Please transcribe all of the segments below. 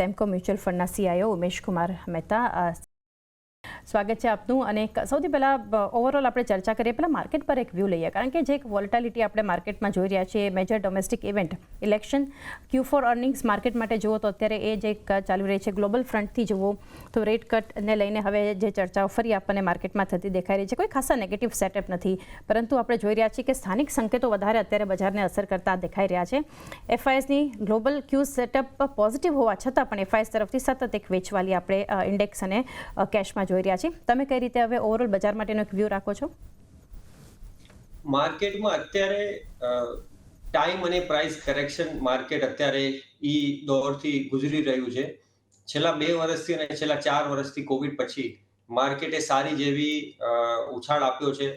Senco mutual ફંડના CIO Umesh Kumar Mehta, સ્વાગત છે આપનું. અને સૌથી પહેલાં ઓવરઓલ આપણે ચર્ચા કરીએ, પહેલાં માર્કેટ પર એક વ્યૂ લઈએ, કારણ કે જે એક વોલેટિલિટી આપણે માર્કેટમાં જોઈ રહ્યા છીએ, major domestic event election, Q4 earnings market માટે જુઓ તો અત્યારે એ જે ચાલુ રહી છે, ગ્લોબલ ફ્રન્ટથી જુઓ તો રેટ કટને લઈને હવે જે ચર્ચાઓ ફરી આપણને માર્કેટમાં થતી દેખાઈ રહી છે. કોઈ ખાસા નેગેટિવ સેટઅપ નથી, પરંતુ આપણે જોઈ રહ્યા છીએ કે સ્થાનિક સંકેતો વધારે અત્યારે બજારને અસર કરતા દેખાઈ રહ્યા છે. FISની ગ્લોબલ ક્યુ સેટઅપ પોઝિટિવ હોવા છતાં પણ FIS તરફથી સતત એક વેચવાલી આપણે ઇન્ડેક્સ અને કેશમાં જોઈ રહ્યા છીએ. તમે કઈ રીતે હવે ઓવરઓલ બજાર માટેનો એક વ્યૂ રાખો છો? માર્કેટમાં અત્યારે ટાઈમ અને પ્રાઇસ કરેક્શન માર્કેટ અત્યારે દોરથી ગુજરી રહ્યું છે. છેલ્લા 2 વર્ષથી અને છેલ્લા 4 વર્ષથી કોવિડ પછી માર્કેટે સારી જેવી ઉછાળ આપ્યો છે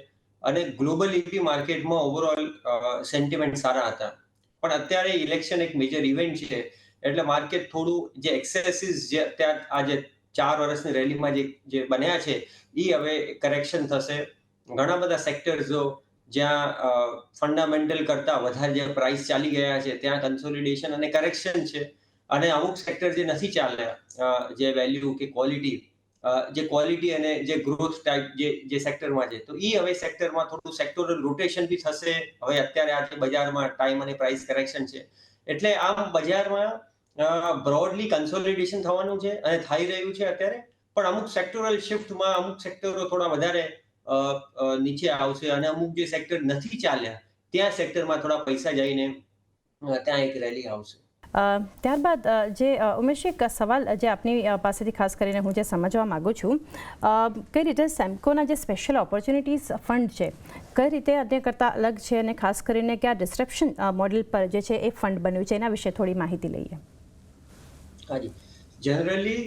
અને ગ્લોબલ ઇક્વિટી માર્કેટમાં ઓવરઓલ સેન્ટિમેન્ટ સારા હતા. પણ અત્યારે ઇલેક્શન એક મેજર ઇવેન્ટ છે, એટલે માર્કેટ થોડું જે એક્સેસીસ જે અત્યારે આજે 4 વર્ષની રેલીમાં જે બન્યા છે એ હવે કરેક્શન થશે. ઘણા બધા સેક્ટર્સો જ્યાં ફંડામેન્ટલ કરતાં વધારે જે પ્રાઇસ ચાલી ગયા છે ત્યાં કન્સોલિડેશન અને કરેક્શન છે. અને અમુક સેક્ટર જે નથી ચાલ્યા, જે વેલ્યુ કે ક્વોલિટી અને જે ગ્રોથ ટાઈપ જે સેક્ટરમાં છે, તો એ હવે સેક્ટરમાં થોડું સેક્ટોરલ રોટેશન બી થશે. હવે અત્યારે આજે બજારમાં ટાઈમ અને પ્રાઇસ કરેક્શન છે, એટલે આમ બજારમાં બ્રોડલી કન્સોલિડેશન થવાનું છે અને થઈ રહ્યું છે અત્યારે. પણ અમુક સેક્ટોરલ શિફ્ટમાં અમુક સેક્ટરો થોડા વધારે નીચે આવશે અને અમુક જે સેક્ટર નથી ચાલ્યા ત્યાં સેક્ટરમાં થોડા પૈસા જઈને ત્યાં એક રેલી આવશે. ત્યારબાદ જે ઉમેશ, એક સવાલ જે આપની પાસેથી ખાસ કરીને હું જે સમજવા માગું છું, કઈ રીતે સેમકોના જે સ્પેશિયલ ઓપોર્ચ્યુનિટીઝ ફંડ છે કઈ રીતે અન્ય કરતાં અલગ છે અને ખાસ કરીને કે આ ડિસ્ક્રિપ્શન મોડેલ પર જે છે એ ફંડ બન્યું છે, એના વિશે થોડી માહિતી લઈએ. હાજી, જનરલી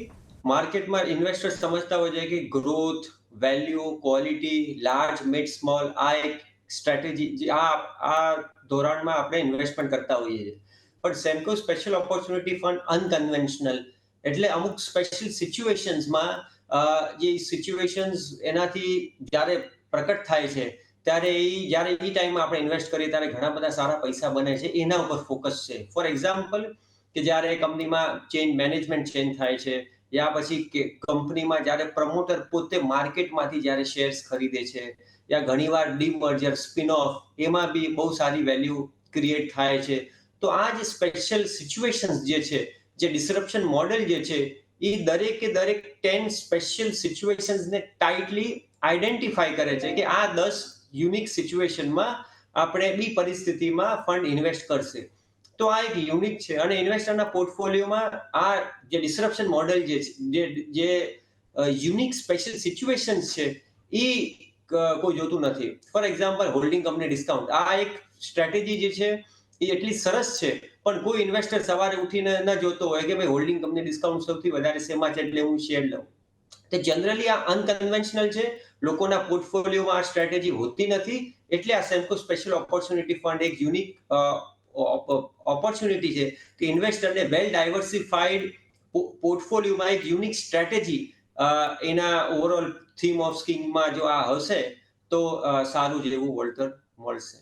માર્કેટમાં ઇન્વેસ્ટર્સ સમજતા હોય છે કે growth, value, quality, large, mid, small આ એક સ્ટ્રેટેજી આ ધોરણમાં આપણે ઇન્વેસ્ટમેન્ટ કરતા હોઈએ છીએ. પણ સેમકો સ્પેશિયલ ઓપોર્ચ્યુનિટી ફંડ અનકન્વેન્શનલ, એટલે અમુક સ્પેશિયલ સિચ્યુએશન્સમાં જે સિચ્યુએશન્સ એનાથી જ્યારે પ્રકટ થાય છે ત્યારે જ્યારે એ ટાઈમમાં આપણે ઇન્વેસ્ટ કરીએ ત્યારે ઘણા બધા સારા પૈસા બને છે, એના ઉપર ફોકસ છે. ફોર એક્ઝામ્પલ, કે જ્યારે કંપનીમાં મેનેજમેન્ટ ચેન્જ થાય છે, યા પછી કંપનીમાં જ્યારે પ્રમોટર પોતે માર્કેટમાંથી જ્યારે શેર્સ ખરીદે છે, યા ઘણીવાર ડીમર્જર, સ્પિન ઓફ, એમાં બી બહુ સારી વેલ્યુ ક્રિએટ થાય છે. તો આ જે સ્પેશિયલ સિચ્યુએશન્સ જે છે, જે ડિસ્રપ્શન મોડેલ જે છે, એ દરેકે દરેક 10 સ્પેશિયલ સિચ્યુએશન્સને ટાઇટલી આઈડેન્ટિફાઈ કરે છે કે આ 10 યુનિક સિચ્યુએશનમાં આપણે બી પરિસ્થિતિમાં ફંડ ઇન્વેસ્ટ કરશે. તો આ એક યુનિક છે અને ઇન્વેસ્ટરના પોર્ટફોલિયોમાં આ જે ડિસ્રપ્શન મોડેલ જે યુનિક સ્પેશિયલ સિચ્યુએશન્સ છે એ કોઈ જોતું નથી. For example, holding company discount, આ એક સ્ટ્રેટેજી જે છે એ એટલી સરસ છે, પણ કોઈ ઇન્વેસ્ટર સવારે ઉઠીને ન જોતો હોય કે ભાઈ હોલ્ડિંગ કંપની ડિસ્કાઉન્ટ સૌથી વધારે શેમાં છે એટલે હું શેર લઉં. તો જનરલી આ અનકન્વેન્શનલ છે, લોકોના પોર્ટફોલિયોમાં આ સ્ટ્રેટેજી હોતી નથી, એટલે આ સેમકો સ્પેશિયલ ઓપોર્ચ્યુનિટી ફંડ એક યુનિક ઓપોર્ચ્યુનિટી છે કે ઇન્વેસ્ટરને વેલ ડાયવર્સિફાઈડ પોર્ટફોલિયોમાં એક યુનિક સ્ટ્રેટેજી એના ઓવરઓલ થીમ ઓફ સ્કીમમાં જો આ હશે તો સારું જેવું વળતર મળશે.